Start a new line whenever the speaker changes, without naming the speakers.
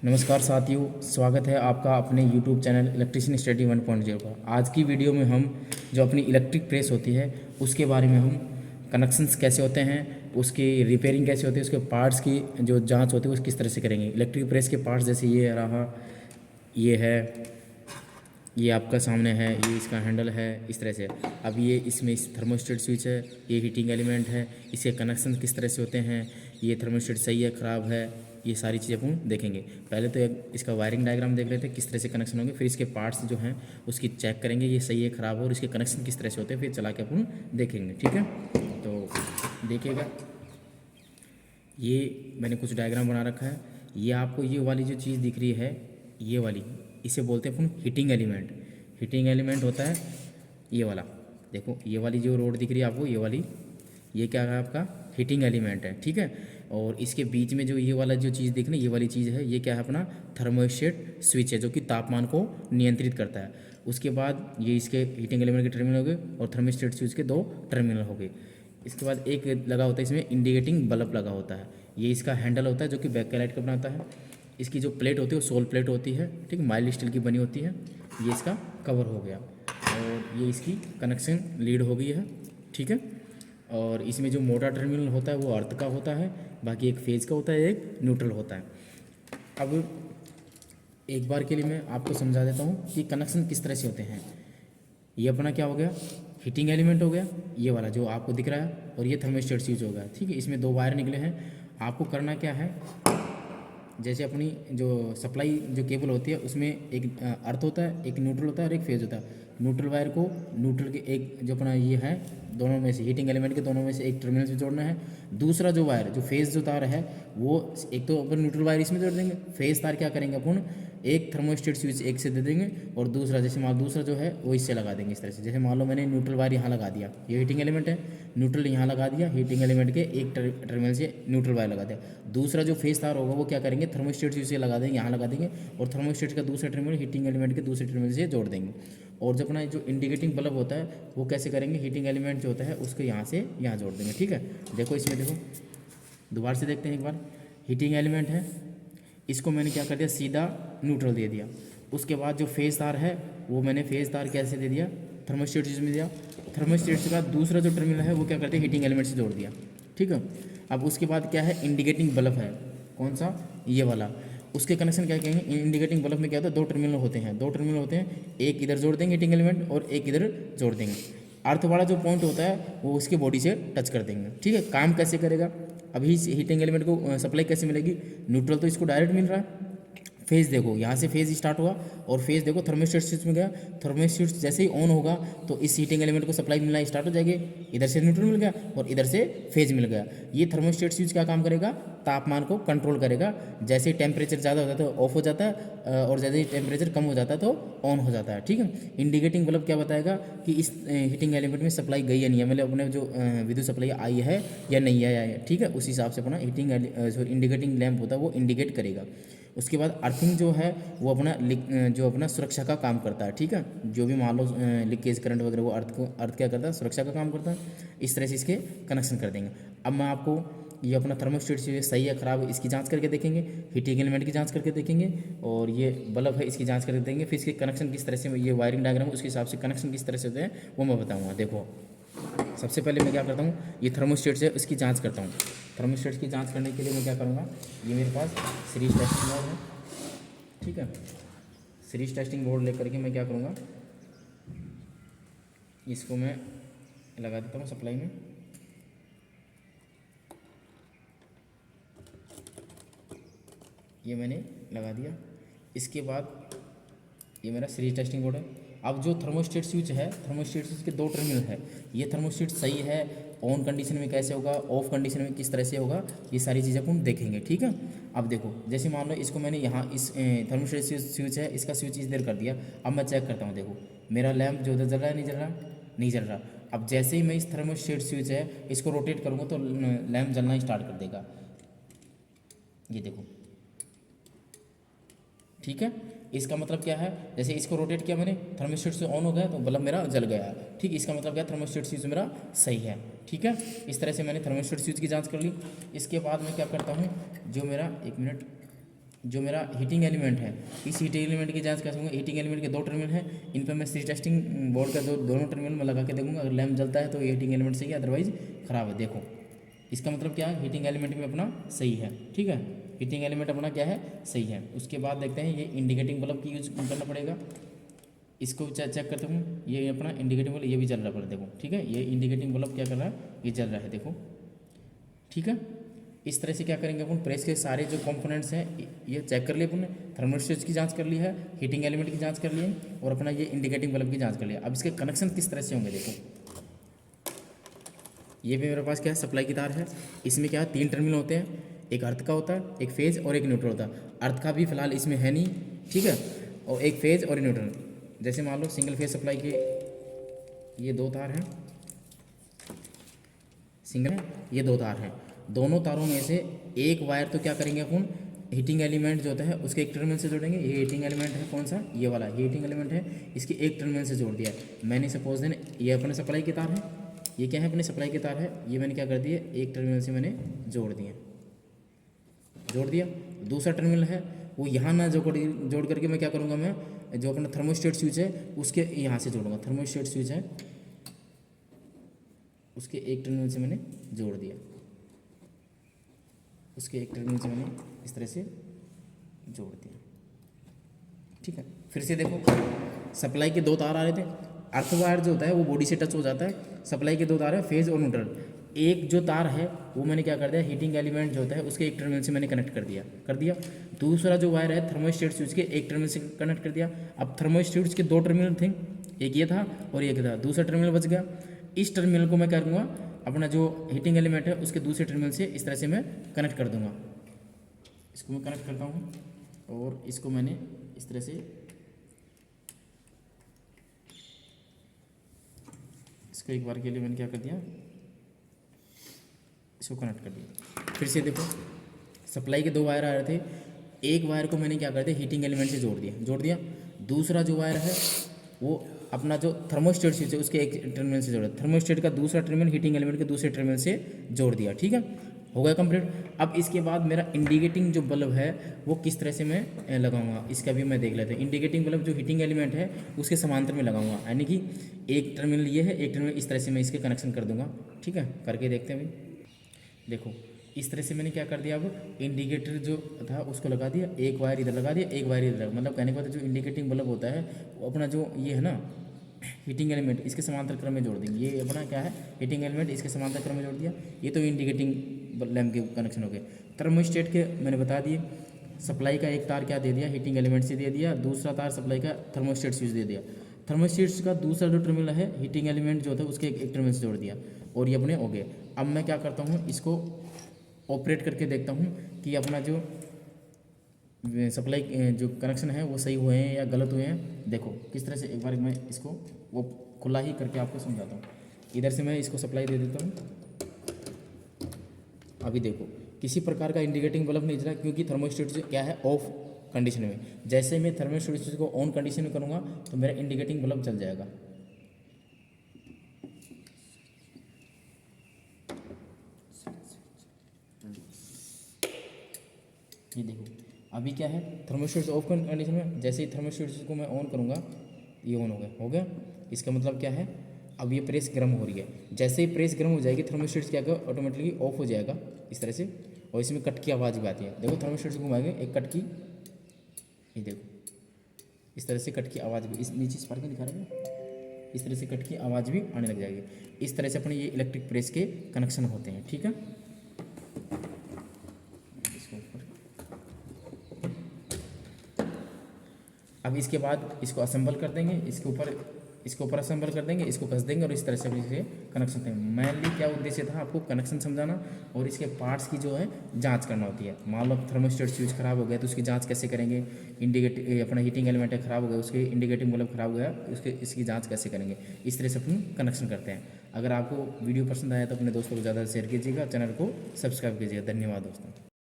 नमस्कार साथियों, स्वागत है आपका अपने YouTube चैनल इलेक्ट्रिशियन स्टडी 1.0 पर। आज की वीडियो में हम जो अपनी इलेक्ट्रिक प्रेस होती है उसके बारे में हम कनेक्शंस कैसे होते हैं, उसकी रिपेयरिंग कैसे होती है, उसके पार्ट्स की जो जांच होती है वो किस तरह से करेंगे। इलेक्ट्रिक प्रेस के पार्ट्स जैसे ये रहा, ये है, ये आपका सामने है, ये इसका हैंडल है, इस तरह से। अब ये इसमें इस थर्मोस्टेट स्विच है, ये हीटिंग एलिमेंट है, इसके कनेक्शन किस तरह से होते हैं, ये थर्मोस्टेट सही है ख़राब है, ये सारी चीज़ें अपन देखेंगे। पहले तो इसका वायरिंग डायग्राम देख लेते हैं किस तरह से कनेक्शन होंगे, फिर इसके पार्ट्स जो हैं उसकी चेक करेंगे ये सही है ख़राब है, और इसके कनेक्शन किस तरह से होते हैं फिर चला के अपन देखेंगे। ठीक है, तो देखिएगा, ये मैंने कुछ डायग्राम बना रखा है। ये आपको ये वाली जो चीज़ दिख रही है, ये वाली, इसे बोलते हैं अपन हीटिंग एलिमेंट। हीटिंग एलिमेंट होता है ये वाला। देखो ये वाली जो रोड दिख रही है आपको, ये वाली, ये क्या है आपका हीटिंग एलिमेंट है। ठीक है, और इसके बीच में जो ये वाला जो चीज़ दिख रही है, ये वाली चीज़ है, ये क्या है अपना थर्मोस्टेट स्विच है जो कि तापमान को नियंत्रित करता है। उसके बाद ये इसके हीटिंग एलिमेंट के टर्मिनल हो गए और थर्मोस्टेट स्विच के दो टर्मिनल हो गए। इसके बाद एक लगा होता है इसमें इंडिकेटिंग बल्ब लगा होता है, ये इसका हैंडल होता है जो कि बैकलाइट का बनाता है। इसकी जो प्लेट होती है वो सोल प्लेट होती है, ठीक, माइल्ड स्टील की बनी होती है। ये इसका कवर हो गया और ये इसकी कनेक्शन लीड हो गई है। ठीक है, और इसमें जो मोटा टर्मिनल होता है वो अर्थ का होता है, बाकी एक फेज का होता है, एक न्यूट्रल होता है। अब एक बार के लिए मैं आपको समझा देता हूँ कि कनेक्शन किस तरह से होते हैं। ये अपना क्या हो गया, हीटिंग एलिमेंट हो गया, ये वाला जो आपको दिख रहा है, और ये थर्मोस्टेट स्विच हो गया। ठीक है, इसमें दो वायर निकले हैं। आपको करना क्या है, जैसे अपनी जो सप्लाई जो केबल होती है उसमें एक अर्थ होता है, एक न्यूट्रल होता है और एक फेज होता है। न्यूट्रल वायर को न्यूट्रल के एक जो अपना ये है दोनों में से, हीटिंग एलिमेंट के दोनों में से एक टर्मिनल से जोड़ना है। दूसरा जो वायर जो फेज जो तार है वो एक तो अपन न्यूट्रल वायर इसमें जोड़ देंगे, फेज तार क्या करेंगे अपन एक थर्मोस्टेट स्विच एक से दे देंगे, और दूसरा जैसे मान दूसरा जो है वो इससे लगा देंगे इस तरह से। जैसे मान लो मैंने न्यूट्रल वायर यहाँ लगा दिया, ये हीटिंग एलिमेंट है, न्यूट्रल यहाँ लगा दिया, हीटिंग एलिमेंट के एक टर्मिनल से न्यूट्रल वायर लगा दिया। दूसरा जो फेज तार होगा वो क्या करेंगे, थर्मोस्टेट स्विच से लगा देंगे, यहाँ लगा देंगे, और थर्मोस्टेट का दूसरा टर्मिनल हीटिंग एलिमेंट के दूसरे टर्मिनल से जोड़ देंगे। और जो अपना जो इंडिकेटिंग बल्ब होता है वो कैसे करेंगे, हीटिंग एलिमेंट जो होता है उसको यहाँ से यहाँ जोड़ देंगे। ठीक है, देखो इसमें देखो, दोबारा से देखते हैं एक बार। हीटिंग एलिमेंट है, इसको मैंने क्या कर दिया, सीधा न्यूट्रल दे दिया। उसके बाद जो फेज तार है वो मैंने फेज तार कैसे दे दिया, थर्मोस्टेट स्विच में दिया। थर्मोस्टेट के बाद दूसरा जो टर्मिनल है वो क्या करते हैं, हीटिंग एलिमेंट से जोड़ दिया। ठीक है, अब उसके बाद क्या है, इंडिकेटिंग बल्ब है, कौन सा, ये वाला। उसके कनेक्शन क्या कहेंगे, इंडिकेटिंग बल्ब में क्या होता है, दो टर्मिनल होते हैं, दो टर्मिनल होते हैं, एक इधर जोड़ देंगे हीटिंग एलिमेंट और एक इधर जोड़ देंगे। अर्थ वाला जो पॉइंट होता है वो उसके बॉडी से टच कर देंगे। ठीक है, काम कैसे करेगा, अभी इस हीटिंग एलिमेंट को सप्लाई कैसे मिलेगी, न्यूट्रल तो इसको डायरेक्ट मिल रहा है। फेज देखो, यहाँ से फेज स्टार्ट हुआ और फेज देखो थर्मोस्टेट स्विच में गया, थर्मोस्टेट जैसे ही ऑन होगा तो इस हीटिंग एलिमेंट को सप्लाई मिलना स्टार्ट हो जाएगी। इधर से न्यूट्रल मिल गया और इधर से फेज मिल गया। ये थर्मोस्टेट स्विच क्या काम करेगा, तापमान को कंट्रोल करेगा। जैसे ही टेम्परेचर ज़्यादा हो जाता है तो ऑफ हो जाता है, और जैसे ही टेम्परेचर कम हो जाता है तो ऑन हो जाता है। ठीक है, इंडिकेटिंग बल्ब क्या बताएगा कि इस हीटिंग एलिमेंट में सप्लाई गई या नहीं है, मतलब अपने जो विद्युत सप्लाई आई है या नहीं आया है। ठीक है, उस हिसाब से अपना हीटिंग जो इंडिकेटिंग लैंप होता है वो इंडिकेट करेगा। उसके बाद अर्थिंग जो है वो अपना जो अपना सुरक्षा का काम करता है। ठीक है, जो भी मान लो लीकेज करंट वगैरह वो अर्थ क्या करता है, सुरक्षा का काम करता है। इस तरह से इसके कनेक्शन कर देंगे। अब मैं आपको ये अपना थर्मोस्टेट सही है ख़राब है इसकी जांच करके देखेंगे, हीटिंग एलिमेंट की जांच करके देखेंगे, और ये बल्ब है इसकी जांच करके देंगे। फिर इसके कनेक्शन किस तरह से, ये वायरिंग डायग्राम उसके हिसाब से कनेक्शन किस तरह से होते हैं वो मैं बताऊँगा। देखो सबसे पहले मैं क्या करता हूँ, ये थर्मोस्टेट से इसकी जांच करता हूँ। थर्मोस्टेट की जांच करने के लिए मैं क्या करूँगा, ये मेरे पास सीरीज टेस्टिंग बोर्ड है। ठीक है, सीरीज टेस्टिंग बोर्ड लेकर के मैं क्या करूँगा, इसको मैं लगा देता हूँ सप्लाई में। ये मैंने लगा दिया। इसके बाद ये मेरा सीरीज टेस्टिंग बोर्ड है। अब जो थर्मोस्टेट स्विच है, थर्मोस्टेट स्विच के दो टर्मिनल है, ये थर्मोस्टेट सही है, ऑन कंडीशन में कैसे होगा, ऑफ कंडीशन में किस तरह से होगा, ये सारी चीज़ें अपन देखेंगे। ठीक है, अब देखो जैसे मान लो इसको मैंने यहाँ इस थर्मोस्टेट स्विच है, इसका स्विच इधर कर दिया। अब मैं चेक करता हूँ, देखो मेरा लैंप जो उधर जल रहा है, नहीं जल रहा, नहीं जल रहा। अब जैसे ही मैं इस थर्मोस्टेट स्विच है इसको रोटेट करूँगा तो लैंप जलना स्टार्ट कर देगा, ये देखो। ठीक है, इसका मतलब क्या है, जैसे इसको रोटेट किया मैंने, थर्मोस्टेट से ऑन हो गया तो बल्ब मेरा जल गया। ठीक, इसका मतलब क्या, थर्मोस्टेट स्विच मेरा सही है। ठीक है, इस तरह से मैंने थर्मोस्टेट स्विच की जांच कर ली। इसके बाद मैं क्या करता हूँ, जो मेरा, एक मिनट, जो मेरा हीटिंग एलिमेंट है, इस हीटिंग एलिमेंट की जांच कैसे होंगे? हीटिंग एलिमेंट के दो टर्मिनल हैं, इन पर मैं सीरीज टेस्टिंग बोर्ड का दोनों टर्मिनल में लगा के देखूंगा। अगर लैम्प जलता है तो ये हीटिंग एलिमेंट सही है, अदरवाइज खराब है। देखो इसका मतलब क्या है, हीटिंग एलिमेंट में अपना सही है, ठीक है, हीटिंग एलिमेंट अपना क्या है, सही है। उसके बाद देखते हैं ये इंडिकेटिंग बल्ब की यूज करना पड़ेगा। इसको चेक करते हूँ, ये अपना इंडिकेटिंग बल्ब ये भी जल रहा है, देखो ठीक है, ये इंडिकेटिंग बल्ब क्या कर रहा है, ये जल रहा है, देखो ठीक है। इस तरह से क्या करेंगे अपन, प्रेस के सारे जो कंपोनेंट्स हैं ये चेक कर लिए अपन ने, थर्मोस्टेट की जांच कर ली है, हीटिंग एलिमेंट की जांच कर लिए और अपना ये इंडिकेटिंग बल्ब की जांच कर लिया। अब इसके कनेक्शन किस तरह से होंगे, देखो ये भी मेरे पास क्या है, सप्लाई की तार है। इसमें क्या है, 3 टर्मिनल होते हैं, एक अर्थ का होता है, एक फेज और एक न्यूट्रल होता है। अर्थ का भी फिलहाल इसमें है नहीं, ठीक है, और एक फेज और न्यूट्रल। जैसे मान लो सिंगल फेज सप्लाई के ये 2 तार हैं, सिंगल है, ये 2 तार हैं। दोनों तारों में से एक वायर तो क्या करेंगे अपन, हीटिंग एलिमेंट जो होता है उसके एक टर्मिनल से जोड़ेंगे। ये हीटिंग एलिमेंट है, कौन सा, ये वाला ये हीटिंग एलिमेंट है, इसके एक टर्मिनल से जोड़ दिया मैंने। सपोज देन ये अपने सप्लाई की तार है, ये क्या है, अपने सप्लाई की तार है, ये मैंने क्या कर दिया, एक टर्मिनल से मैंने जोड़ दिया। दूसरा टर्मिनल है वो यहाँ ना जोड़ करके मैं क्या करूँगा, मैं जो अपना थर्मोस्टेट स्विच है उसके यहाँ से जोड़ूंगा। थर्मोस्टेट स्विच है उसके एक टर्मिनल से मैंने जोड़ दिया, उसके एक टर्मिनल से मैंने इस तरह से जोड़ दिया, ठीक है। फिर से देखो, सप्लाई के 2 तार आ रहे थे, अर्थ वायर जो होता है वो बॉडी से टच हो जाता है। सप्लाई के 2 तार है, फेज और न्यूट्रल। एक जो तार है वो मैंने क्या कर दिया, हीटिंग एलिमेंट जो होता है उसके एक टर्मिनल से मैंने कनेक्ट कर दिया। दूसरा जो वायर है थर्मोस्टेट स्विच के एक टर्मिनल से कनेक्ट कर दिया। अब थर्मोस्टेट के 2 टर्मिनल थे, एक ये था और एक था, दूसरा टर्मिनल बच गया। इस टर्मिनल को मैं क्या करूँगा, अपना जो हीटिंग एलिमेंट है उसके दूसरे टर्मिनल से इस तरह से मैं कनेक्ट कर दूंगा। इसको मैं कनेक्ट करता हूँ और इसको मैंने इस तरह से इसको एक बार के लिए मैंने क्या कर दिया, इसको कनेक्ट कर दिया। फिर से देखो, सप्लाई के 2 वायर आ रहे थे, एक वायर को मैंने क्या कर दिया, हीटिंग एलिमेंट से जोड़ दिया। दूसरा जो वायर है वो अपना जो थर्मोस्टेट स्विच है उसके एक टर्मिनल से जोड़ा, थर्मोस्टेट का दूसरा टर्मिनल हीटिंग एलिमेंट के दूसरे टर्मिनल से जोड़ दिया, ठीक है, हो गया कंप्लीट। अब इसके बाद मेरा इंडिकेटिंग जो बल्ब है वो किस तरह से मैं लगाऊंगा, इसका भी मैं देख लेते हैं। इंडिकेटिंग बल्ब जो हीटिंग एलिमेंट है उसके समांतर में लगाऊंगा, यानी कि एक टर्मिनल ये है, एक टर्मिनल इस तरह से मैं इसके कनेक्शन कर दूंगा, ठीक है, करके देखते हैं भाई। देखो इस तरह से मैंने क्या कर दिया, अब इंडिकेटर जो था उसको लगा दिया, एक वायर इधर लगा दिया, एक वायर इधर, मतलब कहने का मतलब जो इंडिकेटिंग बल्ब होता है वो अपना जो ये है ना हीटिंग एलिमेंट इसके समांतर क्रम में जोड़ देंगे। ये अपना क्या है, हीटिंग एलिमेंट इसके समांतर क्रम में जोड़ दिया। ये तो इंडिकेटिंग लैम्प के कनेक्शन हो गए। थर्मोस्टेट के मैंने बता दिए, सप्लाई का एक तार क्या दे दिया, हीटिंग एलिमेंट से दे दिया, दूसरा तार सप्लाई का थर्मोस्टेट स्विच दे दिया। थर्मोस्टेट का दूसरा जो टर्मिनल है हीटिंग एलिमेंट जो था उसके एक टर्मिनल से जोड़ दिया और ये अपने हो गए। अब मैं क्या करता हूँ, इसको ऑपरेट करके देखता हूँ कि अपना जो सप्लाई जो कनेक्शन है वो सही हुए हैं या गलत हुए हैं। देखो किस तरह से, एक बार मैं इसको वो खुला ही करके आपको समझाता हूँ। इधर से मैं इसको सप्लाई दे देता हूँ। अभी देखो किसी प्रकार का इंडिकेटिंग बल्ब नहीं जला, क्योंकि थर्मोस्टेट जो क्या है ऑफ कंडीशन में। जैसे मैं थर्मोस्टेट को ऑन कंडीशन में करूँगा तो मेरा इंडिकेटिंग बल्ब जल जाएगा। ये देखो अभी क्या है, थर्मोस्टेट ऑफ कंडीशन में, जैसे ही थर्मोस्टेट को मैं ऑन करूँगा ये ऑन हो गया। इसका मतलब क्या है, अब ये प्रेस गर्म हो रही है। जैसे ही प्रेस गर्म हो जाएगी थर्मोस्टेट क्या होगा, ऑटोमेटिकली ऑफ हो जाएगा इस तरह से। और इसमें कट की आवाज़ भी आती है। देखो थर्मोस्टेट से घुमाएंगे एक कट की, ये देखो इस तरह से कट की आवाज़ भी, इस नीचे स्पार्क दिखा रहे हैं, इस तरह से कट की आवाज़ भी आने लग जाएगी। इस तरह से अपने ये इलेक्ट्रिक प्रेस के कनेक्शन होते हैं, ठीक है। अब इसके बाद इसको असेंबल कर देंगे, इसके ऊपर असेंबल कर देंगे, इसको कस देंगे और इस तरह से इसे कनेक्शन देंगे। मेनली क्या उद्देश्य था, आपको कनेक्शन समझाना और इसके पार्ट्स की जो है जांच करना होती है। मान लो थर्मोस्टेट स्विच खराब हो गया तो उसकी जांच कैसे करेंगे, अपना हीटिंग एलिमेंट है खराब हो गया, उसके इंडिकेटिंग बल्ब खराब हो गया, इसकी जाँच कैसे करेंगे, इस तरह से अपन कनेक्शन करते हैं। अगर आपको वीडियो पसंद आया तो अपने दोस्तों को ज़्यादा शेयर कीजिएगा, चैनल को सब्सक्राइब कीजिएगा। धन्यवाद दोस्तों।